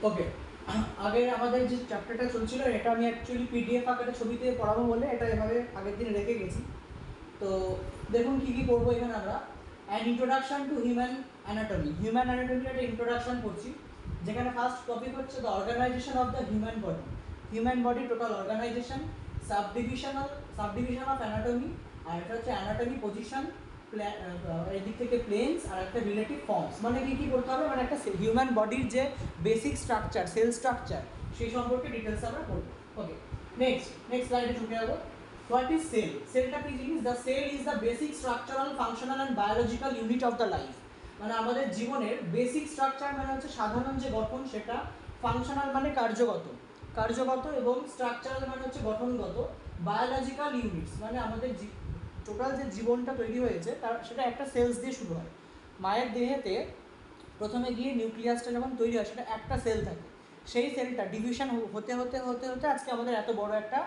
ওকে, আগে আমাদের যে চ্যাপ্টারটা চলছিল এটা আমি অ্যাকচুয়ালি পিডিএফ আকারে ছবিতে পড়াবো বলে এটা এভাবে আগের দিন রেখে গেছি। তো দেখুন কী কী পড়বো এখানে আমরা। An introduction to human anatomy. Human অ্যানাটমির একটা ইন্ট্রোডাকশন করছি, যেখানে ফার্স্ট টপিক হচ্ছে the organisation of the human body. Human body total organisation, subdivision of anatomy, আর এটা হচ্ছে অ্যানাটমি পজিশন, এদিক থেকে প্লেনস আর একটা রিলেটিভ ফর্মস। মানে কী কী করতে হবে, মানে একটা হিউম্যান বডির যে বেসিক স্ট্রাকচার, সেল স্ট্রাকচার, সেই সম্পর্কে ডিটেলস আমরা পড়বো। ওকে, নেক্সট স্লাইডে চলে যাবো। What is cell? সেলটা কি জিনিস? The cell is the basic structural, functional and biological unit of the life. মানে আমাদের জীবনের বেসিক স্ট্রাকচার মানে হচ্ছে সাধারণ যে গঠন সেটা, ফাংশনাল মানে কার্যগত এবং স্ট্রাকচারাল মানে হচ্ছে গঠনগত, বায়োলজিক্যাল ইউনিটস মানে আমাদের টোটাল যে জীবনটা তৈরি হয়েছে তার সেটা একটা সেলস দিয়ে শুরু হয়। মায়ের দেহেতে প্রথমে গিয়ে নিউক্লিয়াসটা যখন তৈরি হয় সেটা একটা সেল থাকে, সেই সেলটা ডিভিশন হতে হতে হতে হতে আজকে আমাদের এত বড় একটা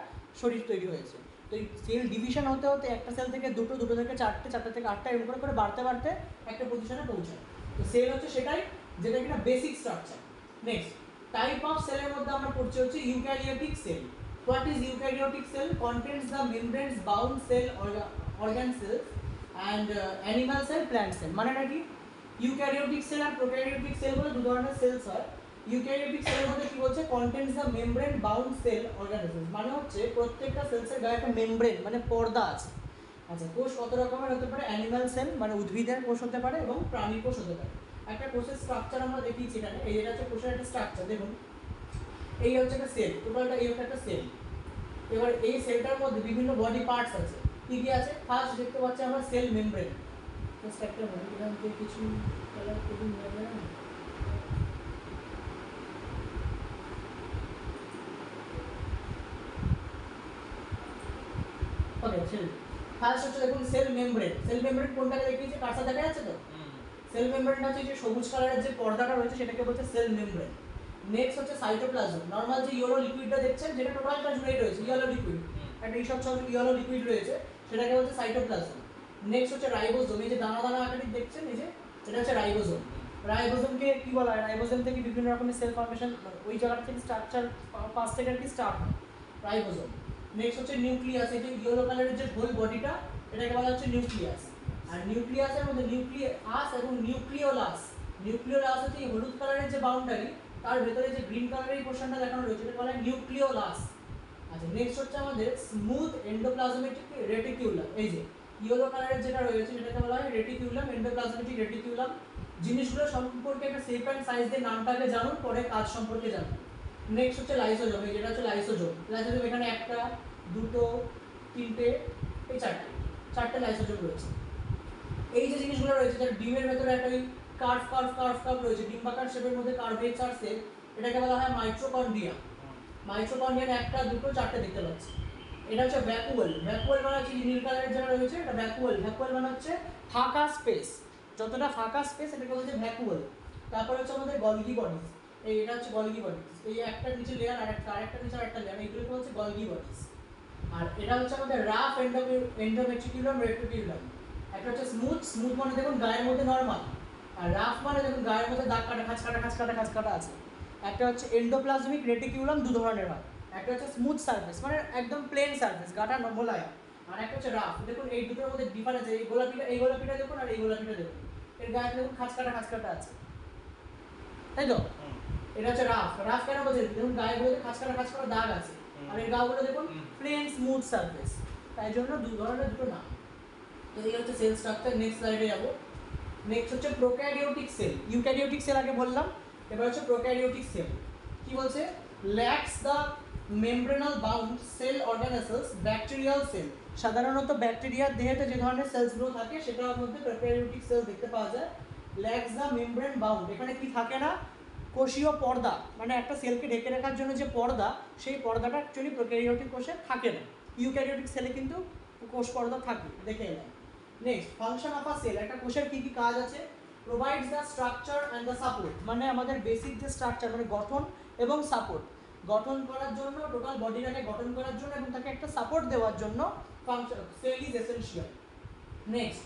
শরীর তৈরি হয়েছে। তো এই সেল ডিভিশন হতে হতে একটা সেল থেকে দুটো, দুটো থেকে চারটে, চারটে থেকে আটটা, এরকম করে বাড়তে বাড়তে একটা পজিশনে পৌঁছায়। তো সেল হচ্ছে সেটাই, যেটা কিনা basic structure. Next type of সেলের মধ্যে আমরা পড়ছি হচ্ছে eukaryotic cell. What is eukaryotic cell? Contents the membranes bound cell organelles and animal cell, plant cell. মানে নাকি ইউক্যারিওটিক সেল আর প্রোক্যারিওটিক সেল বলে দু ধরনের সেলস হয়। ইউক্যারিওটিক সেলের মধ্যে কি বলছে? Contents the membrane bound cell organisms. মানে হচ্ছে প্রত্যেকটা সেলসের গায়ে একটা মেমব্রেন মানে পর্দা আছে। আচ্ছা, কোষ কত রকমের হতে পারে? অ্যানিমাল সেল মানে উদ্ভিদের কোষ হতে পারে এবং প্রাণীর কোষ হতে পারে। একটা কোষের স্ট্রাকচার আমরা দেখিয়েছি এখানে, এই যেটা হচ্ছে কোষের একটা স্ট্রাকচার। দেখুন এই হচ্ছে একটা সেল, টোটালটা এই হচ্ছে একটা সেল। এবার এই সেলটার মধ্যে বিভিন্ন বডি পার্টস আছে। কী কী আছে? ফার্স্ট দেখতে পাচ্ছি আমরা সেল মেমব্রেন। জাস্ট একটা এখান থেকে কিছু কালার করে নেবে না। ওকে, সেল ফার্স্ট হচ্ছে দেখুন সেল মেমব্রেন। সেল মেমব্রেন কোনটাকে দেখিয়েছে? কার্সার দেখা যাচ্ছে তো? সেল মেমব্রেনটা হচ্ছে যে সবুজ কালারের যে পর্দাটা রয়েছে সেটাকে বলছে সেল মেমব্রেন। নেক্সট হচ্ছে সাইটোপ্লাজম। নর্মাল যে ইয়েলো লিকুইডটা দেখছেন যেটা টোটালটা জুড়েই রয়েছে, ইয়েলো লিকুইড, একটা এইসব সব ইয়েলো লিকুইড রয়েছে, সেটাকে বলছে সাইটোপ্লাজম। নেক্সট হচ্ছে রাইবোজোম। এই যে দানা দানা আকারে দেখছেন, এই যে এটা হচ্ছে রাইবোজোম। রাইবোজোমকে কি বলা হয়? রাইবোজোম থেকে বিভিন্ন রকমের সেল ফর্মেশন, ওই জায়গা থেকে স্ট্রাকচার পাস থেকে আর কি স্টার্ট হয় রাইবোজোম। নেক্সট হচ্ছে নিউক্লিয়াস। এই যে ইয়েলো কালারের যে হোল বডিটা, এটাকে বলা হচ্ছে নিউক্লিয়াস। আর নিউক্লিয়াসের মধ্যে নিউক্লিয়াস এবং নিউক্লিওলাস। নিউক্লিওলাস হচ্ছে এই হলুদ কালারের যে বাউন্ডারি, তার ভেতরে যে গ্রিন কালারের এই পোর্শনটা দেখানো রয়েছে এটা বলা হয় নিউক্লিওলাস। আচ্ছা, নেক্সট হচ্ছে আমাদের স্মুথ এন্ডোপ্লাজমেটিক রেটিকিউলাম। এই যে ইয়েলো কালারের যেটা রয়েছে সেটাকে বলা হয় রেটিকিউলাম, এন্ডোপ্লাজমেটিক রেটিকিউলাম। জিনিসগুলো সম্পর্কে একটা শেপ অ্যান্ড সাইজ দিয়ে নামটাকে জানুন, পরে কাজ সম্পর্কে জানুন। নেক্সট হচ্ছে লাইসোজোম। এই যেটা হচ্ছে লাইসোজোম। লাইসোজোম এখানে একটা, দুটো, তিনটে, এই চারটে লাইসোজোম রয়েছে। এই যে জিনিসগুলো রয়েছে, যার ডিমের ভেতরে একটা ওই কার্ভ কার্ভ কার্ভ কার্ভ রয়েছে, ডিম্বাকার শেপের মধ্যে কার্ভেচার সেল, এটাকে বলা হয় মাইটোকন্ড্রিয়া। মাইটোকন্ড্রিয়ার একটা, দুটো, চারটে দেখতে পাচ্ছি। এটা হচ্ছে ভ্যাকুয়াল। ভ্যাকুয়াল মানে হচ্ছে নীল কালারের যেটা রয়েছে এটা ভ্যাকুয়াল। ভ্যাকুয়াল মানে হচ্ছে ফাঁকা স্পেস, যতটা ফাঁকা স্পেস এটাকে বলছে ভ্যাকুয়াল। তারপর হচ্ছে আমাদের গলগি বডিজ। এটা হচ্ছে গলগি বডিজ। এই একটা নিচে লেয়ার, আরেকটা নিচে আরেকটা লেয়ার, এইগুলোকে বলছে গলগি বডিজ। আর এটা হচ্ছে আমাদের রাফ এন্ডোমেট্রিকুলাম রেটিকুলাম। একটা হচ্ছে স্মুথ মানে দেখুন গায়ের মধ্যে নর্মাল, আর রাফ মানে দেখুন গায়ের মধ্যে দাগ কাটা, খাঁচ কাটা আছে। একটা হচ্ছে এন্ডোপ্লাজমিক রেটিকুলাম, দু ধরনের হয়। একটা হচ্ছে স্মুথ সারফেস মানে একদম প্লেন সারফেস, গাটা মোলায়েম। আর একটা হচ্ছে রাফ। দেখুন এই দুটোর মধ্যে ডিফারেন্স, এই গোলাপিটা দেখুন আর এই গোলাপিটা দেখুন, এর গায়ে দেখুন খাঁচ কাটা আছে, তাই তো? এটা হচ্ছে রাফ। রাফ কেন বলছে? দেখুন গায়েগুলোতে খাঁচ কাটা দাগ আছে, আর এর গাগুলো দেখুন প্লেন স্মুথ সারফেস, তাই জন্য দু ধরনের দুটো নাম। তো এই হচ্ছে সেল স্ট্রাকচার। নেক্সট স্লাইডে যাবো। নেক্সট হচ্ছে প্রোক্যারিওটিক সেল। ইউক্যারিওটিক সেল আগে বললাম, এবার হচ্ছে প্রোক্যারিওটিক সেল। কি বলছে? Lacks the membranal bound cell organelles, bacterial cell. সাধারণত ব্যাকটেরিয়ার দেহেতে যে ধরনের সেলসগুলো থাকে সেটার মধ্যে প্রোক্যারিওটিক সেল দেখতে পাওয়া যায়। ল্যাক্স দ্য মেমব্রেন বাউন্ড, এখানে কি থাকে না? কোষীয় পর্দা, মানে একটা সেলকে ঢেকে রাখার জন্য যে পর্দা, সেই পর্দাটা অ্যাকচুয়ালি প্রোক্যারিওটিক কোষে থাকে না। ইউক্যারিওটিক সেলে কিন্তু কোষ পর্দা থাকে, দেখে এলাম। Next function of a cell. একটা কোষের কী কী কাজ আছে? Provides the structure and the support, মানে আমাদের বেসিক যে স্ট্রাকচার মানে গঠন এবং সাপোর্ট, গঠন করার জন্য, টোটাল বডিটাকে গঠন করার জন্য এবং তাকে একটা সাপোর্ট দেওয়ার জন্য function cell is essential. Next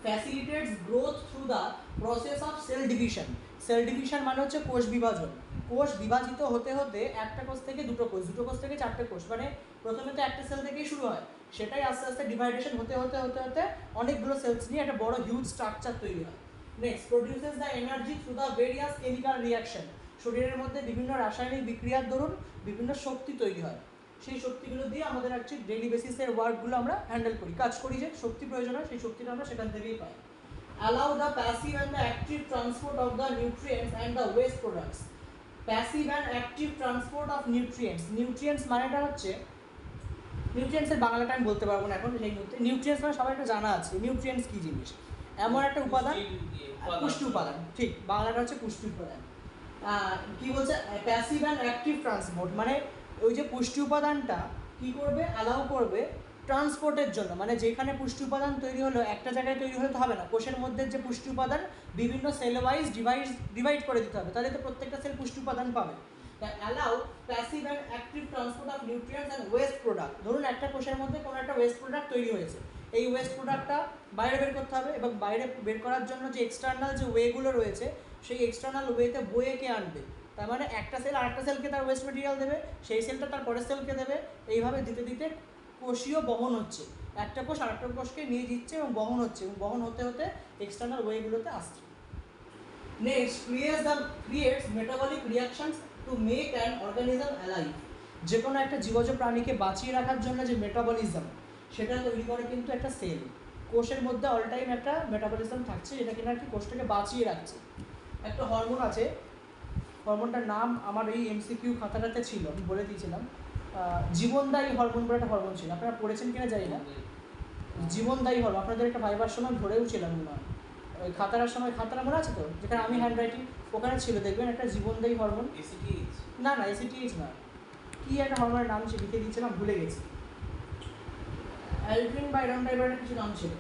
facilitates growth through the process of cell division. Cell division মানে হচ্ছে কোষ বিভাজন। কোষ বিভাজিত হতে হতে একটা কোষ থেকে দুটো কোষ, দুটো কোষ থেকে চারটে কোষ, মানে প্রথমে তো একটা সেল থেকেই শুরু হয়, সেটাই আস্তে আস্তে ডিভাইডেশন হতে হতে হতে হতে অনেকগুলো সেলস নিয়ে একটা বড় হিউজ স্ট্রাকচার তৈরি হয়। Next, produces the energy through the various chemical reaction. শরীরের মধ্যে বিভিন্ন রাসায়নিক বিক্রিয়ার দরুন বিভিন্ন শক্তি তৈরি হয়, সেই শক্তিগুলো দিয়ে আমাদের অ্যাকচুয়ালি ডেইলি বেসিসের ওয়ার্কগুলো আমরা হ্যান্ডেল করি, কাজ করি, যে শক্তি প্রয়োজন হয় সেই শক্তিটা আমরা সেখান থেকেই পাই। Allow the passive and the active transport of the nutrients and the waste products. Passive and active transport of nutrients. Nutrients মানেটা হচ্ছে, নিউট্রিয়েন্টস এর বাংলাটা আমি বলতে পারবো না এখন সেই মুহূর্তে। নিউট্রিয়েন্টস মানে সবাই একটা জানা আছে, নিউট্রিয়েন্টস কী জিনিস, এমন একটা উপাদান, পুষ্টি উপাদান, ঠিক, বাংলাটা হচ্ছে পুষ্টি উপাদান। কি বলছে, প্যাসিভ অ্যান্ড অ্যাক্টিভ ট্রান্সপোর্ট, মানে ওই যে পুষ্টি উপাদানটা কী করবে, অ্যালাউ করবে ট্রান্সপোর্টের জন্য, মানে যেখানে পুষ্টি উপাদান তৈরি হলো একটা জায়গায় তৈরি হলে তো হবে না, কোষের মধ্যে যে পুষ্টি উপাদান বিভিন্ন সেল ওয়াইজ ডিভাইড করে দিতে হবে, তাহলে তো প্রত্যেকটা সেল পুষ্টি উপাদান পাবে। Allow passive and active transport of nutrients and waste product. ধরুন একটা কোষের মধ্যে কোনো একটা ওয়েস্ট প্রোডাক্ট তৈরি হয়েছে, এই ওয়েস্ট প্রোডাক্টটা বাইরে বের করতে হবে, এবং বাইরে বের করার জন্য যে এক্সটার্নাল যে ওয়েগুলো রয়েছে সেই এক্সটার্নাল ওয়েতে বয়ে কে আনবে, তার মানে একটা সেল আরেকটা সেলকে তার ওয়েস্ট মেটেরিয়াল দেবে, সেই সেলটা তার পরের সেলকে দেবে, এইভাবে দিতে দিতে কোষীয় বহন হচ্ছে, একটা কোষ আরেকটা কোষকে নিয়ে দিচ্ছে এবং বহন হচ্ছে, এবং বহন হতে হতে এক্সটার্নাল ওয়েগুলোতে আসছে। Next, creates metabolic reactions to make an organism alive. যে কোনো একটা জীবজ প্রাণীকে বাঁচিয়ে রাখার জন্য যে মেটাবলিজম সেটা তৈরি করে কিন্তু একটা সেল, কোষের মধ্যে অল টাইম একটা মেটাবলিজম থাকছে যেটা কিনা আর কি কোষটাকে বাঁচিয়ে রাখছে। একটা হরমোন আছে, হরমোনটার নাম আমার এই এমসিকিউ খাতাটাতে ছিল, আমি বলে দিয়েছিলাম, জীবনদায়ী হরমোন বলে একটা হরমোন ছিল, আপনারা পড়েছেন কিনা জানি না, জীবনদায়ী হরমোন আপনাদের একটা ভাইবার সময় ধরেও ছিলাম মনে হয়, ওই খাতার সময়, খাতাটা মনে আছে তো, যেখানে আমি হ্যান্ড রাইটিং, ওখানে ছিল দেখবেন একটা জীবনদায়ী হরমোন, না না এসিটিএইচ না, কী একটা হরমোনের নাম ছিল, লিখে দিয়েছিলাম ভুলে গেছি, অ্যালড্রিন বা এরম টাইপের কিছু নাম ছিল,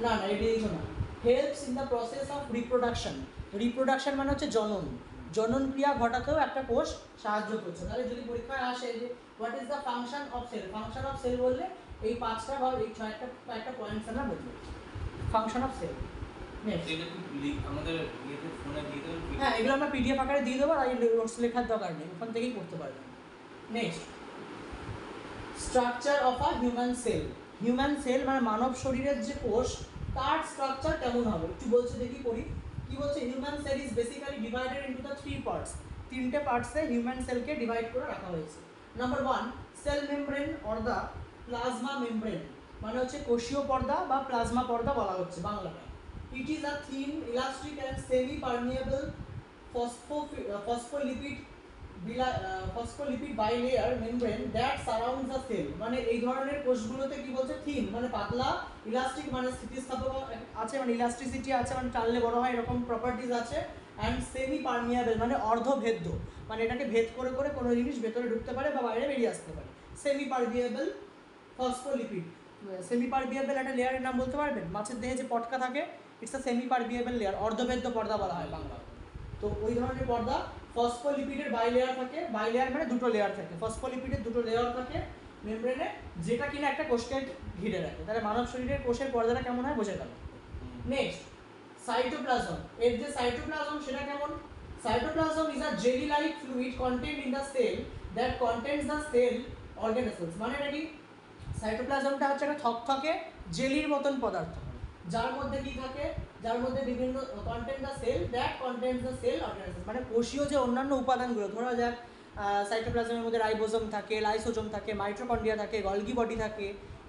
না না এডিএইচও না। Helps in the process of reproduction. Reproduction মানে হচ্ছে জনন, জনন ক্রিয়া ঘটাতেও একটা কোষ সাহায্য করছে। তাহলে যদি পরীক্ষায় আসে যে what is the function of cell, function of cell বললে এই পাঁচটা বা এই ছয়টা একটা পয়েন্টস আমরা বলবো, ফাংশন অফ সেল। হ্যাঁ, এগুলো আমরা পিডিএফ আকারে দিয়ে দেবো, আর নোটস লেখার দরকার নেই, ওখান থেকেই করতে পারবেন। Next, structure of a human sell. Human sell মানে মানব শরীরের যে কোষ তার স্ট্রাকচার কেমন হবে একটু বলছে, দেখি পড়ি কি বলছে। Human sell is basically divided into the three parts. তিনটে পার্টসে হিউম্যান সেলকে ডিভাইড করে রাখা হয়েছে। Number 1, cell membrane or the plasma membrane, মানে হচ্ছে কোষীয় পর্দা বা প্লাজমা পর্দা বলা হচ্ছে বাংলায়। It is a thin elastic and semi permeable phospholipid bilayer membrane that surrounds the cell. মানে এই ধরনের কোষগুলোতে কি বলছে, থিন মানে পাতলা, ইলাস্টিক মানে স্থিতিস্থাপক আছে, মানে ইলাস্টিসিটি আছে, মানে টানলে বড় হয় এরকম প্রপার্টিজ আছে, অ্যান্ড সেমি পারমিয়েবল মানে অর্ধভেদ্য, মানে এটাকে ভেদ করে করে কোনো জিনিস ভেতরে ঢুকতে পারে বা বাইরে বেরিয়ে আসতে পারে। Semi permeable phospholipid, semi permeable একটা লেয়ারের নাম বলতে পারবেন, মাছের দেহে যে পটকা থাকে, it's a semi permeable layer, অর্ধভেদ্য পর্দা বলা হয় বাংলা। তো ওই ধরনের পর্দা, ফসফোলিপিডের বাইলেয়ার থাকে, বাইলেয়ার মানে দুটো লেয়ার থাকে, ফসফোলিপিডের দুটো লেয়ার থাকে মেমব্রেনে, যেটা কিনা একটা কোষকে ঘিরে রাখে। তাহলে মানব শরীরের কোষের পর্দাটা কেমন হয় বোঝা গেল। Next, cytoplasm. এর যে সাইটোপ্লাজম সেটা কেমন? Cytoplasm is a jelly like fluid content in the cell that contents the cell organelles. মানে এটা কি, সাইটোপ্লাজমটা হচ্ছে একটা থকথকে জেলির মতন পদার্থ, যার মধ্যে কি থাকে, যার মধ্যে বিভিন্ন content the cell that contents the cell organelles, মানে কোষীয় যে অন্যান্য উপাদানগুলো, ধরা যাক সাইটোপ্লাজমের মধ্যে রাইবোজোম থাকে, লাইসোজোম থাকে, মাইটোকন্ড্রিয়া থাকে, গলগি বডি থাকে,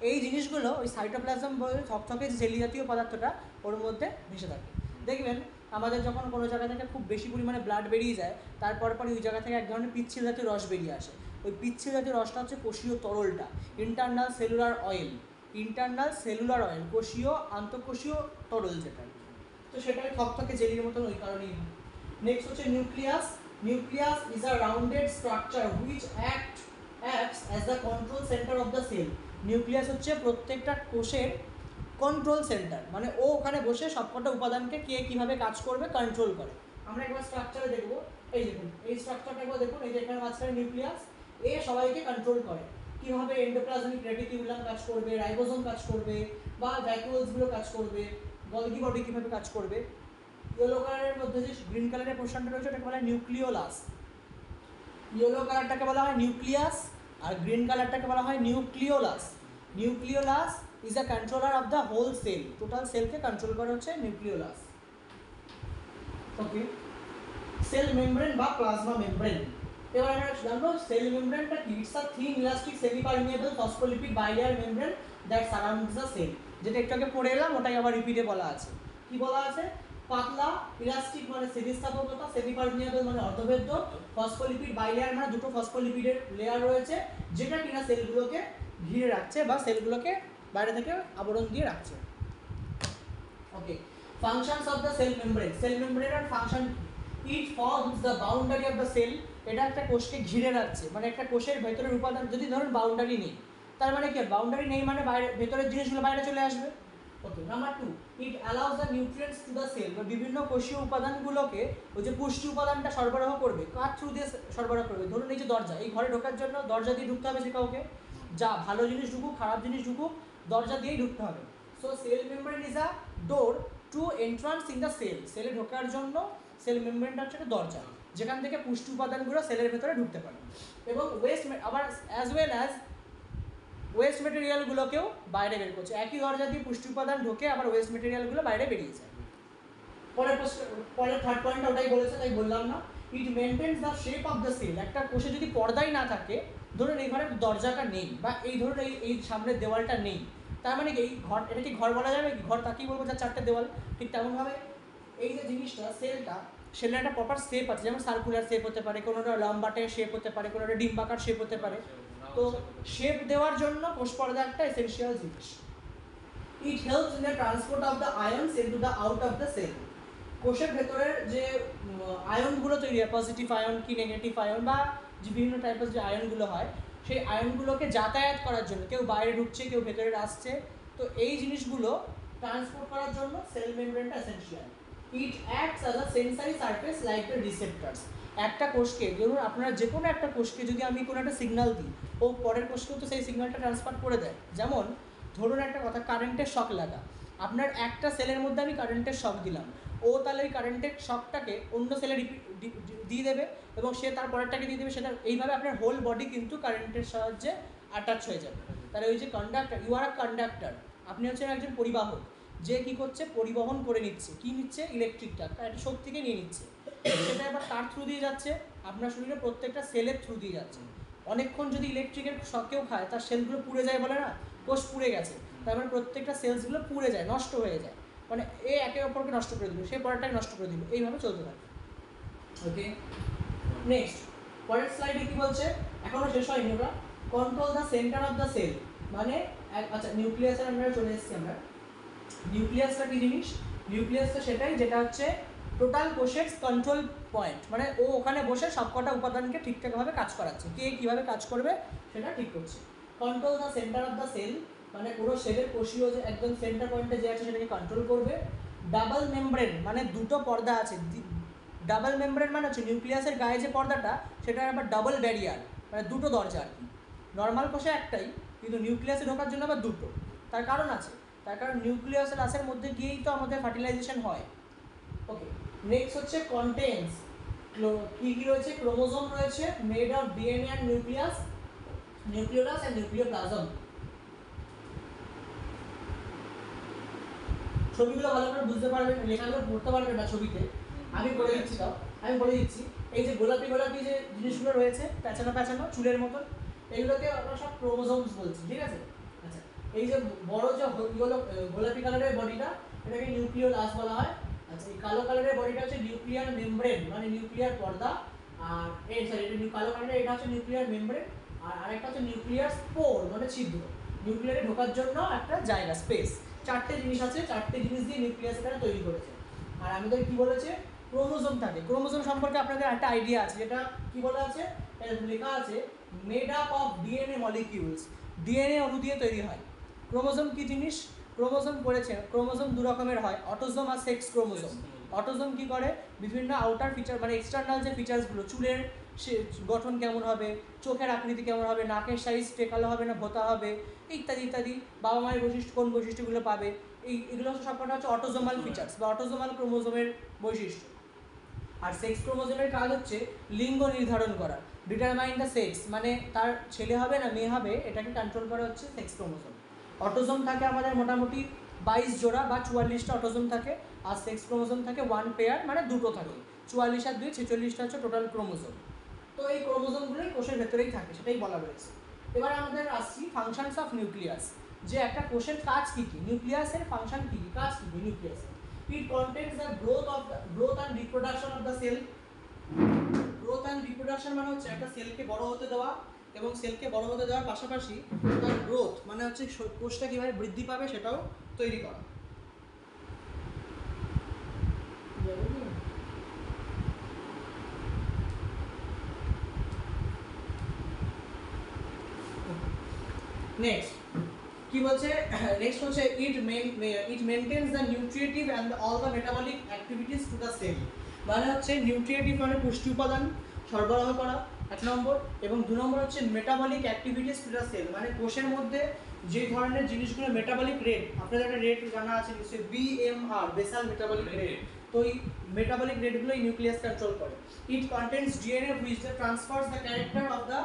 এই জিনিসগুলো ওই সাইটোপ্লাজম বলে থকথকে যে জেলি জাতীয় পদার্থটা ওর মধ্যে ভেসে থাকে। দেখবেন আমাদের যখন কোনো জায়গা থেকে খুব বেশি পরিমাণে ব্লাড বেরিয়ে যায়, তারপর পরে ওই জায়গা থেকে এক ধরনের পিচ্ছিল জাতীয় রস বেরিয়ে আসে, ওই পিচ্ছিল জাতীয় রসটা হচ্ছে কোষীয় তরলটা, internal cellular oil, internal cellular oil, কোষীয় আন্তঃকোষীয় তরল যেটা, তো সেটাই থকথকে জেলির মতন ওই কারণেই। নেক্সট হচ্ছে nucleus. Nucleus is a rounded structure which acts as the control centre of the cell. Nucleus হচ্ছে প্রত্যেকটা কোষের কন্ট্রোল সেন্টার, মানে ও ওখানে বসে সবকটা উপাদানকে কে কীভাবে কাজ করবে কন্ট্রোল করে। আমরা একবার স্ট্রাকচারে দেখবো, এই দেখুন এই স্ট্রাকচারটা একবার দেখুন, এই যে এখানে মাঝখানে নিউক্লিয়াস, এ সবাইকে কন্ট্রোল করে, কীভাবে এন্ডোপ্লাজমিক রেটিকুলাম কাজ করবে, রাইবোজোম কাজ করবে, বা ভ্যাকুওলসগুলো কাজ করবে, গলগি বডি কীভাবে কাজ করবে। ইয়েলো কালারের মধ্যে যে গ্রিন কালারের পোর্শনটা রয়েছে ওটাকে বলা হয় নিউক্লিওলাস, ইয়েলো কালারটাকে বলা হয় নিউক্লিয়াস আর গ্রিন কালারটাকে বলা হয় nucleolus. Nucleolus is a controller of the whole cell, total সেলকে কন্ট্রোল করা হচ্ছে নিউক্লিওলাস। ওকে, সেল মেমব্রেন বা প্লাজমা মেমব্রেন। এবার আমরা জানবো সেল মেমব্রেনটা কি। It's a thin elastic semi permeable phospholipid bilayer membrane that surrounds the cell. যেটা একটু আগে পড়ে এলাম ওটাই আবার রিপিটে বলা আছে। কি বলা আছে? পাতলা, ইলাস্টিক মানে স্থিতিস্থাপকতা, সেমি পারমিয়েবল মানে অর্ধভেদ্য, ফসফোলিপিড বাইলেয়ার মানে দুটো ফসফোলিপিডের লেয়ার রয়েছে যেটা কিনা সেলগুলোকে ঘিরে রাখছে বা সেলগুলোকে বাইরে থেকে আবরণ দিয়ে রাখছে। ওকে, functions of the cell membrane. Cell membrane এর function, it forms the boundary of the cell. এটা একটা কোষকে ঘিরে রাখছে, মানে একটা কোষের ভেতরের উপাদান যদি ধরুন বাউন্ডারি নেই, তার মানে কি বাউন্ডারি নেই মানে বাইরে ভেতরের জিনিসগুলো বাইরে চলে আসবে। ওকে, number 2, it allows the nutrients to the cell. বিভিন্ন কোষীয় উপাদানগুলোকে ওই যে পুষ্টি উপাদানটা সরবরাহ করবে, কার থ্রু দিয়ে সরবরাহ করবে? ধরুন এই যে দরজা, এই ঘরে ঢোকার জন্য দরজা দিয়ে ঢুকতে হবে যে কাউকে, যা ভালো জিনিস ঢুকুক খারাপ জিনিস ঢুকুক দরজা দিয়েই ঢুকতে হবে। So cell membrane is a door to entrance in the cell. সেলে ঢোকার জন্য সেল মেমব্রেনটা হচ্ছে একটা দরজা যেখান থেকে পুষ্টি উপাদানগুলো সেলের ভেতরে ঢুকতে পারে, এবং আবার অ্যাজ ওয়েল অ্যাজ ওয়েস্ট মেটেরিয়ালগুলোকেও বাইরে বের করছে। একই দরজা দিয়ে পুষ্টি উপাদান ঢোকে আবার ওয়েস্ট মেটেরিয়ালগুলো বাইরে বেরিয়ে যায়। পরের থার্ড পয়েন্ট ওটাই বলেছে তাই বললাম না। It maintains the shape of the cell. একটা কোষে যদি পর্দাই না থাকে, ধরুন এই ঘরের দরজাটা নেই বা এই ধরুন এই সামনের দেওয়ালটা নেই, তার মানে কি এই ঘর, এটা কি ঘর বলা যাবে? কি ঘর তাকেই বলবো যার চারটে দেওয়াল। ঠিক তেমনভাবে এই যে জিনিসটা সেলটা, সেলের একটা প্রপার শেপ আছে, যেমন সার্কুলার শেপ হতে পারে, কোনোটা লম্বাটে শেপ হতে পারে, কোনোটা ডিম্বাকার শেপ হতে পারে। তো শেপ দেওয়ার জন্য কোষ পর্দা একটা এসেনশিয়াল জিনিস। It helps in the transport of the ions into the out of the cell. কোষের ভেতরের যে আয়নগুলো তৈরি হয়, পজিটিভ আয়ন কি নেগেটিভ আয়ন বা যে বিভিন্ন টাইপের যে আয়নগুলো হয়, সেই আয়নগুলোকে যাতায়াত করার জন্য, কেউ বাইরে ঢুকছে কেউ ভেতরে আসছে, তো এই জিনিসগুলো ট্রান্সপোর্ট করার জন্য সেল মেমব্রেনটা essential. It acts as a sensory surface like the receptors. একটা কোষকে, ধরুন আপনারা যে কোনো একটা কোষকে যদি আমি কোনো একটা সিগন্যাল দিই, ও পরের কোষকেও তো সেই সিগন্যালটা ট্রান্সফার করে দেয়। যেমন ধরুন একটা কথা, কারেন্টের শক লাগা, আপনার একটা সেলের মধ্যে আমি কারেন্টের শক দিলাম, ও তাহলে ওই কারেন্টের শকটাকে অন্য সেলে দিয়ে দেবে এবং সে তার পরেরটাকে দিয়ে দেবে, সেটা এইভাবে আপনার হোল বডি কিন্তু কারেন্টের সাহায্যে অ্যাটাচ হয়ে যাবে। তাহলে ওই যে conductor, you are a conductor, আপনি হচ্ছেন একজন পরিবাহক, যে কী করছে পরিবহন করে নিচ্ছে, কী নিচ্ছে? ইলেকট্রিকটা, একটা শক্তিকে নিয়ে নিচ্ছে, সেটা এবার কার থ্রু দিয়ে যাচ্ছে? আপনার শরীরে প্রত্যেকটা সেলের থ্রু দিয়ে যাচ্ছে। অনেকক্ষণ যদি ইলেকট্রিকের শকেও খায় তার সেলগুলো পুড়ে যায়, বলে না কোষ পুড়ে গেছে, তার মানে প্রত্যেকটা সেলসগুলো পুড়ে যায়, নষ্ট হয়ে যায়, মানে এ একে অপরকে নষ্ট করে দিল, সে পরেরটাকে নষ্ট করে দিল, এইভাবে চলতে থাকে। ওকে, নেক্সট পরের স্লাইডে কি বলছে, এখনো শেষ হয়নি ওরা। Control the centre of the cell, মানে আচ্ছা নিউক্লিয়াসের আমরা চলে এসেছি আমরা। নিউক্লিয়াসটা কী জিনিস? নিউক্লিয়াসটা সেটাই যেটা হচ্ছে টোটাল কোষের কন্ট্রোল পয়েন্ট, মানে ও ওখানে বসে সবকটা উপাদানকে ঠিকঠাকভাবে কাজ করাচ্ছে, কে কীভাবে কাজ করবে সেটা ঠিক করছে। Control the centre of the cell, মানে পুরো সেলের কোষীয় যে একদম সেন্টার পয়েন্টে যে আছে সেটাকে কন্ট্রোল করবে। ডাবল মেমব্রেন, মানে দুটো পর্দা আছে। ডাবল মেমব্রেন মানে হচ্ছে নিউক্লিয়াসের গায়ে যে পর্দাটা সেটা আবার ডাবল ব্যারিয়ার, মানে দুটো দরজা আর কি। নর্মাল কোষে একটাই, কিন্তু নিউক্লিয়াসে ঢোকার জন্য আবার দুটো। তার কারণ আছে, তার কারণ নিউক্লিয়াসের রাসের মধ্যে গিয়েই তো আমাদের ফার্টিলাইজেশন হয়। ওকে, নেক্সট হচ্ছে কন্টেন্টস। কী কী রয়েছে? ক্রোমোজোম রয়েছে, made of DNA and nucleus, nucleolus and nucleoplasm. ছবিগুলো ভালো করে বুঝতে পারবেন, লেখাগুলো পড়তে পারবেন না ছবিতে, আমি বলে দিচ্ছি, তাও আমি বলে দিচ্ছি। এই যে গোলাপি গোলাপি যে জিনিসগুলো রয়েছে প্যাঁচানো প্যাঁচানো চুলের মতন, এগুলোকে আমরা সব ক্রোমোজোমস বলছি, ঠিক আছে? আচ্ছা, এই যে বড় যে গোলাপি কালারের বডিটা, এটাকে নিউক্লিওলাস বলা হয়। আচ্ছা, এই কালো কালারের বডিটা হচ্ছে নিউক্লিয়ার মেমব্রেন, মানে নিউক্লিয়ার পর্দা। আর এই সরি, এটা কালো কালারের এটা হচ্ছে নিউক্লিয়ার মেমব্রেন, আর আরেকটা হচ্ছে নিউক্লিয়ার স্পোর, মানে ছিদ্র, নিউক্লিয়ারে ঢোকার জন্য একটা জায়গা, স্পেস। চারটে জিনিস আছে, চারটে জিনিস দিয়ে নিউক্লিয়াস এটা তৈরি করেছে। আর আমাদের কি বলেছে? ক্রোমোজোম থাকে। ক্রোমোজোম সম্পর্কে আপনাদের একটা আইডিয়া আছে, যেটা কি বলা আছে, লেখা আছে made up of DNA molecules, DNA অণু দিয়ে তৈরি হয়। ক্রোমোজোম কি জিনিস? ক্রোমোজোম পড়েছে, ক্রোমোজোম দু রকমের হয়, অটোজোম আর সেক্স ক্রোমোজোম। অটোজোম কি করে? বিভিন্ন আউটার ফিচার, মানে এক্সটার্নাল যে ফিচার্সগুলো, চুলের সে গঠন কেমন হবে, চোখের আকৃতি কেমন হবে, নাকের সাইজ টেকালো হবে না ভোতা হবে, ইত্যাদি ইত্যাদি, বাবা মায়ের বৈশিষ্ট্য কোন বৈশিষ্ট্যগুলো পাবে, এগুলো সবকটা হচ্ছে অটোজোমাল ফিচার্স বা অটোজোমাল ক্রোমোজোমের বৈশিষ্ট্য। আর সেক্স ক্রোমোজোমের কাজ হচ্ছে লিঙ্গ নির্ধারণ করা, ডিটারমাইন দ্য সেক্স, মানে তার ছেলে হবে না মেয়ে হবে এটাকে কন্ট্রোল করা হচ্ছে সেক্স ক্রোমোজোম। অটোজোম থাকে আমাদের মোটামুটি 22 জোড়া বা 44টা অটোজোম থাকে, আর সেক্স ক্রোমোজোম থাকে 1 পেয়ার, মানে দুটো থাকে। 44 আর 2 46টা হচ্ছে টোটাল ক্রোমোজোম। তো এই ক্রোমোজোমগুলোই কোষের ভেতরেই থাকে, সেটাই বলা রয়েছে। এবার আমাদের আসছি ফাংশনস অফ নিউক্লিয়াস, যে একটা কোষের কাজ কী কী, নিউক্লিয়াসের ফাংশন কী কী, কাজ কী কী নিউক্লিয়াসের। It contains the growth and reproduction of the cell. Growth and reproduction মানে হচ্ছে একটা সেলকে বড় হতে দেওয়া, এবং সেলকে বড় হতে দেওয়ার পাশাপাশি তার গ্রোথ মানে হচ্ছে কোষটা কীভাবে বৃদ্ধি পাবে সেটাও তৈরি করা। নেক্সট কি বলছে, নেক্সট হচ্ছে it maintains the nutritive and all the metabolic activities to the cell, মানে হচ্ছে নিউট্রিয়েটিভ মানে পুষ্টি উপাদান সরবরাহ করা 1 নম্বর, এবং 2 নম্বর হচ্ছে metabolic activities to the cell, মানে কোষের মধ্যে যে ধরনের জিনিসগুলো মেটাবলিক রেট, আপনাদের একটা রেট জানা আছে নিশ্চয়ই, BMR বেসাল মেটাবলিক রেট, তো এই মেটাবলিক রেটগুলোই নিউক্লিয়াস কন্ট্রোল করে। It contents DNA which transfers the character of the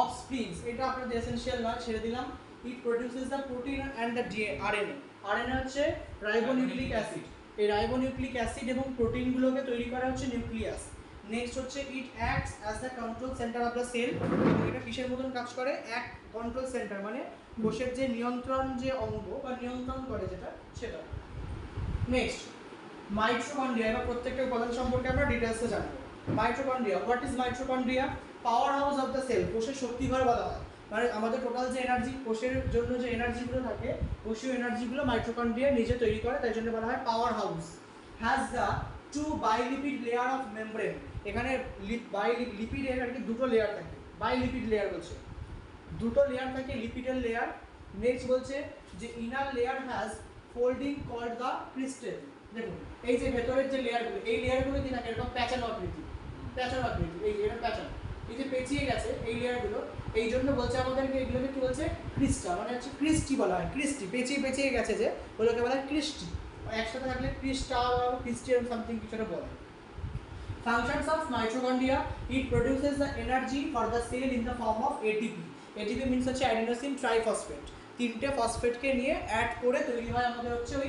offsprings, এটা আপনাদের এসেনশিয়াল নয়, ছেড়ে দিলাম। It produces the protein and the RNA, RNA হচ্ছে রাইবোনিউক্লিক অ্যাসিড, এই রাইবোনিউক্লিক অ্যাসিড এবং প্রোটিনগুলোকে তৈরি করা হচ্ছে নিউক্লিয়াস। নেক্সট হচ্ছে it acts as the control centre of the cell, এবং এটা কিসের মতন কাজ করে, এক কন্ট্রোল সেন্টার মানে কোষের যে নিয়ন্ত্রণ যে অঙ্গ বা নিয়ন্ত্রণ করে যেটা সেটা। নেক্সট মাইটোকন্ড্রিয়া, এবার প্রত্যেকটা উপাদান সম্পর্কে আমরা ডিটেলসে জানবো। Mitochondria, what is mitochondria? Power house of the cell, কোষের শক্তিঘর বলা হয়, মানে আমাদের টোটাল যে এনার্জি কোষের জন্য যে এনার্জিগুলো থাকে কোষীয় এনার্জিগুলো মাইটোকন্ড্রিয়া নিজে তৈরি করে, তাই জন্য বলা হয় power house. Has the 2 bilipid layer of membrane, এখানে লিপিডের আর কি দুটো লেয়ার থাকে, বাইলিপিড লেয়ার বলছে, দুটো লেয়ার থাকে লিপিডের লেয়ার। নেক্সট বলছে যে inner layer has folding called the crystal, দেখুন এই যে ভেতরের যে লেয়ারগুলো, এই লেয়ারগুলো কি থাকে এরকম প্যাচানো আকৃতি, এই এটা প্যাচানো, এই যে পেঁচিয়ে গেছে এই লেয়ারগুলো, এই জন্য বলছে আমাদেরকে এগুলোকে কি বলছে, ক্রিস্টা, মানে হচ্ছে ক্রিস্টি বলা হয়, ক্রিস্টি পেঁচিয়ে গেছে যে ওগুলোকে বলা হয় ক্রিস্টি, একসাথে থাকলে ক্রিস্টা ক্রিস্টিয়ান সামথিং কিছু একটা বলে। Functions of mitochondria, it produces the energy for the cell in the form of ATP. ATP means হচ্ছে adenosine triphosphate, তিনটে ফসফেটকে নিয়ে অ্যাড করে তৈরি হয় আমাদের হচ্ছে ওই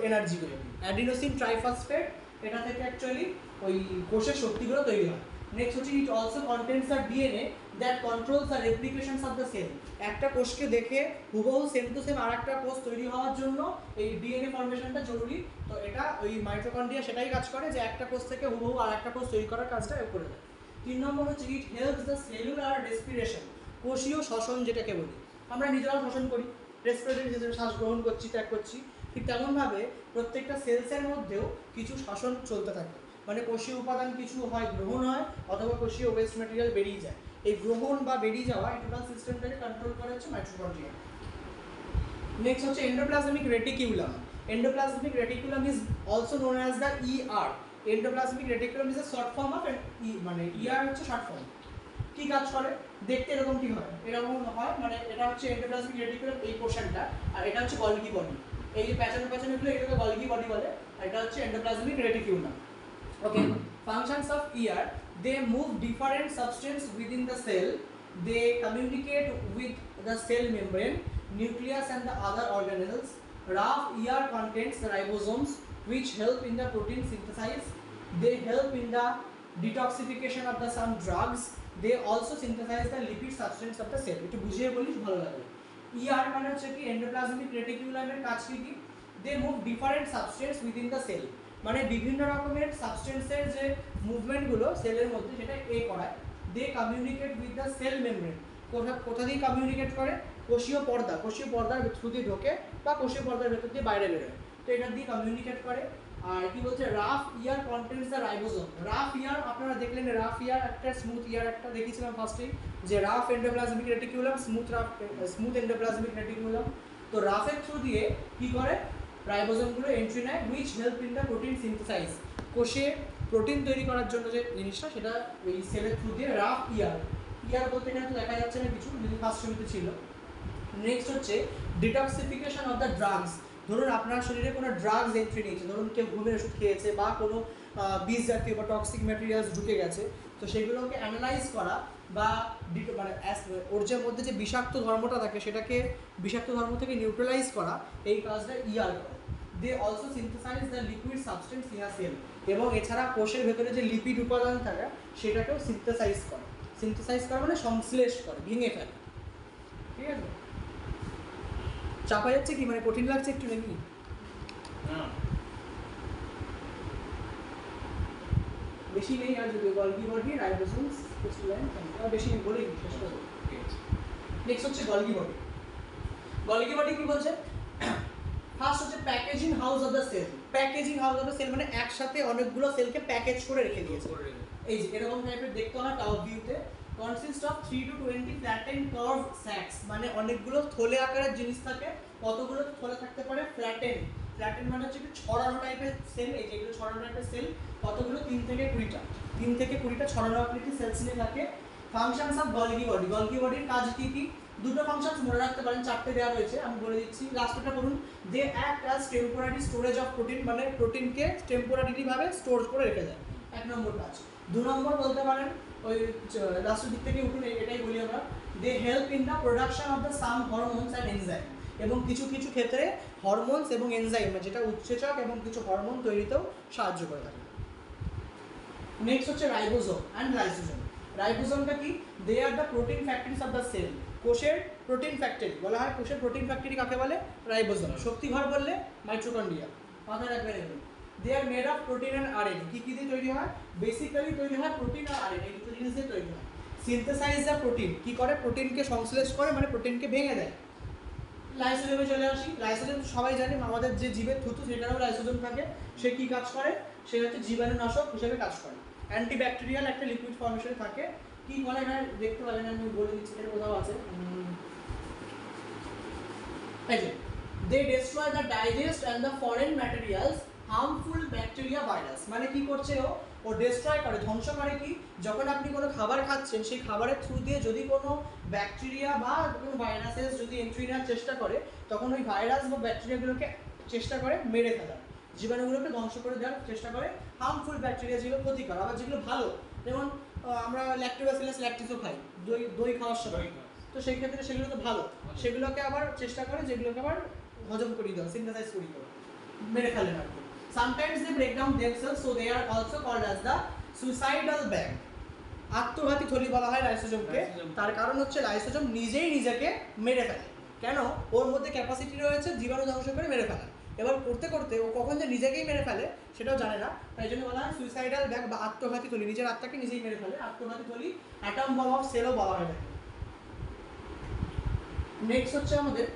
এনার্জিগুলো। অ্যাডিনোসিন ট্রাইফসফেট, এটা থেকে অ্যাকচুয়ালি ওই কোষের শক্তিগুলো তৈরি হয়। নেক্সট হচ্ছে it also contains the DNA that controls the replications of the cell, একটা কোষকে দেখে হুবহু সেম টু সেম আর একটা কোষ তৈরি হওয়ার জন্য এই ডিএনএ ফর্মেশনটা জরুরি, তো এটা ওই মাইটোকন্ড্রিয়া সেটাই কাজ করে যে একটা কোষ থেকে হুবহু আর একটা কোষ তৈরি করার কাজটা করে দেয়। 3 নম্বর হচ্ছে it helps the cellular respiration, কোষীয় শ্বসন যেটাকে বলি, আমরা নিজেরাও শ্বসন করি, রেসপিরেটরি হিসেবে শ্বাস গ্রহণ করছি ত্যাগ করছি, ঠিক তেমনভাবে প্রত্যেকটা সেলসের মধ্যেও কিছু শ্বসন চলতে থাকে, মানে কোষীয় উপাদান কিছু হয় গ্রহণ হয় অথবা কোষীয় ওয়েস্ট ম্যাটেরিয়াল বেরিয়ে যায়, এই গ্রহণ বা বেরিয়ে যাওয়া এই টোটাল সিস্টেমটাকে কন্ট্রোল করে হচ্ছে মাইটোকন্ড্রিয়া। নেক্সট হচ্ছে endoplasmic reticulum, endoplasmic reticulum is also known as the ER, endoplasmic reticulum is a short form of মানে ER হচ্ছে শর্ট ফর্ম। কি কাজ করে, দেখতে এরকম কি হয়, এরকম হয়, মানে এটা হচ্ছে এন্ডোপ্লাজমিক রেটিকুলাম এই পোর্শনটা, আর এটা হচ্ছে গলগি বডি, এই যে প্যাচানোগুলো এটাকে গলগি বডি বলে, আর এটা হচ্ছে endoplasmic reticulum. Okay, functions of ER, they move different substance within the cell, they communicate with the cell membrane, nucleus and the other organelles. Rough ER contains the ribosomes which help in the protein synthesis, they help in the detoxification of the some drugs, they also synthesize the lipid substance of the cell. একটু বুঝিয়ে বলি ভালো লাগবে। ER মানে হচ্ছে কি endoplasmic রেটিকুলামের কাজ কি, they move different substance within the cell, মানে বিভিন্ন রকমের সাবস্টেন্সের যে মুভমেন্টগুলো সেলের মধ্যে সেটা করায়। They communicate with the cell membrane, কোথা দিয়ে কমিউনিকেট করে, কোষীয় পর্দার থ্রু দিয়ে ঢোকে বা কোষীয় পর্দার ভেতর দিয়ে বাইরে বেরোয়, তো এটা দিয়ে কমিউনিকেট করে। আর কি বলছে, rough ER contents the ribosome, rough ER আপনারা দেখলেন, রাফ ইয়ার একটা স্মুথ ইয়ার একটা দেখিয়েছিলাম ফার্স্টেই, যে rough endoplasmic reticulum, smooth endoplasmic reticulum, তো রাফের থ্রু দিয়ে কি করে রাইবোসোমগুলো এন্ট্রি নেয়, which help in the protein synthesise, কোষে প্রোটিন তৈরি করার জন্য যে জিনিসটা সেটা এই সেলের থ্রু দিয়ে রাফ ইয়ার বলতে এখানে তো দেখা যাচ্ছে না কিছু, যদি ফার্স্ট ছবিতে ছিল। নেক্সট হচ্ছে ডিটক্সিফিকেশন অফ দ্য ড্রাগস, ধরুন আপনার শরীরে কোনো ড্রাগস এন্ট্রি নিয়েছে, ধরুন কেউ ঘুমের ওষুধ খেয়েছে বা কোনো বিষ জাতীয় বা টক্সিক ম্যাটেরিয়ালস ঢুকে গেছে, তো সেগুলোকে অ্যানালাইজ করা বা মানে ওর যে মধ্যে যে বিষাক্ত ধর্মটা থাকে সেটাকে বিষাক্ত ধর্ম থেকে নিউট্রালাইজ করা, এই কাজটা ইয়ার করে। They also synthesise the liquid substance in a cell, এবং এছাড়া কোষের ভেতরে যে লিপিড উপাদান থাকে সেটাকেও সিনথেসাইজ করে। সিনথেসাইজ করা মানে সংশ্লেষ করে, ভেঙে ফেলে। ঠিক আছে, চাপা যাচ্ছে কি, মানে কঠিন লাগছে একটু নাকি? বেশি নেই আর যদি গলগি বডি, রাইবোসোমস, ক্রিস্টালাইন, বেশি নেই বলেই শেষ করব। নেক্সট হচ্ছে গলগি বডি। গলগি বডি কি বলছে? ফার্স্ট হচ্ছে packaging house of the cell. Packaging house of the cell মানে একসাথে অনেকগুলো সেলকে প্যাকেজ করে রেখে দিয়েছে। এই যে এরকম টাইপের দেখতে হয় টপ ভিউতে। Consist of 3 to 20 flattened curve sacs, মানে অনেকগুলো থলে আকারের জিনিস থাকে। কতগুলো থলে থাকতে পারে? ফ্ল্যাটেন্ড। ফ্ল্যাটেন্ড মানে হচ্ছে একটু ছড়ানো টাইপের সেল। এই যেগুলো ছড়ানো টাইপের সেল কতগুলো? 3 থেকে 20টা। 3 থেকে 20টা ছড়ানো আকৃতির সেলস নিয়ে থাকে। Functions of Golgi body. Golgi বডির কাজ কি কি? দুটো ফাংশনস মনে রাখতে পারেন, চারটে দেওয়া রয়েছে, আমি বলে দিচ্ছি। লাস্টটা পড়ুন। They act as temporary storage of protein, মানে প্রোটিনকে টেম্পোরারিলি ভাবে স্টোর করে রেখে দেয়, 1 নম্বর কাজ। 2 নম্বর বলতে পারেন, ওই লাস্টের দিক থেকে উঠুন, এটাই বলি আমরা। They help in the production of the some hormones and enzyme, এবং কিছু কিছু ক্ষেত্রে হরমোনস এবং এনজাইম যেটা উৎসেচক এবং কিছু হরমোন তৈরিতেও সাহায্য করে থাকে। নেক্সট হচ্ছে রাইবোসোম অ্যান্ড লাইসোসোম। রাইবোসোমটা কি? They are the protein factories of the cell. কোষের প্রোটিন ফ্যাক্টরি বলা হয়। কোষের প্রোটিন ফ্যাক্টরি কাকে বলে? রাইবোসোম। শক্তিঘর বললে মাইটোকন্ড্রিয়া। মাথায় রাখবেন এগুলো। They are made of protein and RNA. কী কী দিয়ে তৈরি হয়? বেসিক্যালি তৈরি হয় প্রোটিন আর আরএনএ, এই দুটো জিনিস দিয়ে তৈরি হয়। সিনথেসাইজ দ্য প্রোটিন, কী করে? প্রোটিনকে সংশ্লেষ করে, মানে প্রোটিনকে ভেঙে দেয়। লাইসোজোমে চলে আসি। লাইসোজোম সবাই জানে, আমাদের যে জীবের থুতু সেটারও লাইসোজোম থাকে। সে কী কাজ করে? সে হচ্ছে জীবাণুনাশক হিসেবে কাজ করে। অ্যান্টিব্যাকটেরিয়াল একটা লিকুইড ফর্মেশনে থাকে। কী করে এখানে দেখতে পাবেন, আমি বলে দিচ্ছি, এটা কোথাও আছে। এই যে they destroy the digest and the foreign materials harmful bacteria virus. মানে কি করছে ও ডেস্ট্রয় করে, ধ্বংস করে। কি? যখন আপনি কোনো খাবার খাচ্ছেন, সেই খাবারের থ্রু দিয়ে যদি কোনো ব্যাকটেরিয়া বা কোনো ভাইরাসেস যদি এন্ট্রি নেওয়ার চেষ্টা করে, তখন ওই ভাইরাস বা ব্যাকটেরিয়াগুলোকে চেষ্টা করে মেরে ফেলার, জীবাণুগুলোকে ধ্বংস করে দেওয়ার চেষ্টা করে। হার্মফুল ব্যাকটেরিয়া যেগুলো ক্ষতিকর, আবার যেগুলো ভালো, যেমন আমরা ল্যাক্টোবাসিলাস ল্যাকটিসও খাই দই খাওয়ার সময়, তো সেই ক্ষেত্রে সেগুলো তো ভালো, সেগুলোকে আবার চেষ্টা করে যেগুলোকে আবার হজম করিয়ে দেওয়া, সিনথেসাইজ করিয়ে দেওয়া, মেরে ফেলেন আর কি। Sometimes they break down themselves, so they are also called as the suicidal bag. আত্মঘাতী থলি বলা হয় লাইসোজোমকে। তার কারণ হচ্ছে লাইসোজোম নিজেই নিজেকে মেরে ফেলে। কেন? ওর মধ্যে ক্যাপাসিটি রয়েছে জীবাণু ধ্বংস করে মেরে ফেলা। এবার করতে করতে ও কখন যে নিজেকেই মেরে ফেলে সেটাও জানে না, তাই জন্য বলা হয় সুইসাইডাল ব্যাগ বা আত্মঘাতী থলি। নিজের আত্মাকে নিজেই মেরে ফেলে, আত্মঘাতী থলি। অ্যাটম বম অফ সেলও বলা হয়। নেক্সট হচ্ছে আমাদের,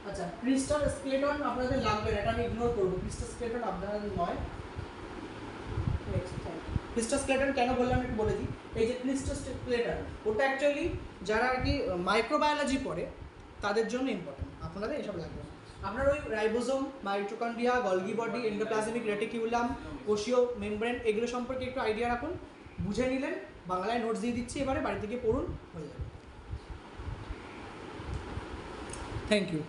আচ্ছা, ক্রিস্টাল স্কেলেটন আপনাদের লাগবে না, এটা আমি ইগনোর করবো। ক্রিস্টাল স্কেলেটন আপনাদের নয়। ক্রিস্টাল স্কেলেটন কেন বললাম একটু বলে দিই। এই যে ক্রিস্টাল স্কেলেটন, ওটা অ্যাকচুয়ালি যারা আর কি মাইক্রোবায়োলজি পড়ে তাদের জন্য ইম্পর্টেন্ট, আপনাদের এসব লাগবে না। আপনার ওই ribosome, mitochondria, Golgi body, endoplasmic reticulum, কোষীয় মেমব্রেন, এগুলো সম্পর্কে একটু আইডিয়া রাখুন। বুঝে নিলেন, বাংলায় নোটস দিয়ে দিচ্ছি, এবারে বাড়ি থেকে পড়ুন, হয়ে যাবে। Thank you.